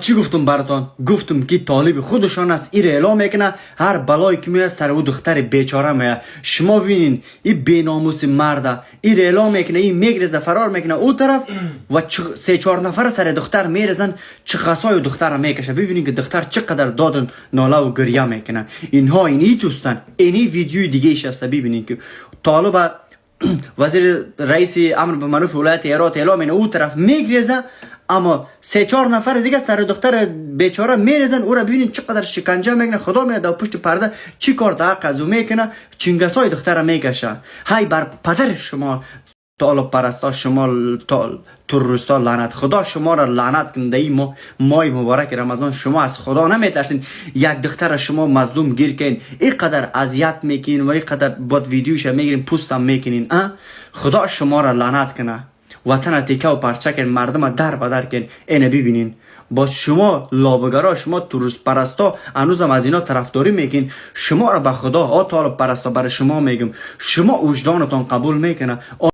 چی گفتم براتان؟ گفتم که طالب خودشان است ایر اعلام میکنه هر بلایی که میاد سر او دختر بیچاره میاد. شما ببینین این بیناموس مرده ایر اعلام میکنه، این میگرزه فرار میکنه او طرف و سه چهار نفر سر دختر میرزن، چه خسای دختر میکشه. ببینین که دختر چقدر داد ناله و گریه میکنه. اینها اینی توستن. اینی ویدیوی دیگه ایش است. ببینین که طالب وزیر رئیس امر به معروف ولایت هرات اعلام اینه او طرف میگرزه، اما سه چهار نفر دیگه سر دختر بیچاره میرزن. او را ببینید چقدر شکنجه میکنه. خدا میاد پشت پرده چی کار تا قضو میکنه، چنگسای دختر میکشه. های بر پدر شما طالب پرستا، شما تروریستا لعنت. خدا شما را لعنت کنه. این ماه مبارک رمضان شما از خدا نمیترسین یک دختر شما مظلوم گیر کن، اینقدر اذیت میکنین و اینقدر بود ویدیوش میگیرین پستم میکنین. خدا شما را لعنت کنه. وطن تیکه و پرچه کن، مردم در بدر کن. اینه ببینین با شما لابگرا، شما تروریست پرستا هنوزم از اینا طرفداری میکن. شما را به خدا طالب پرستا برای شما میگم، شما وجدانتان قبول میکنه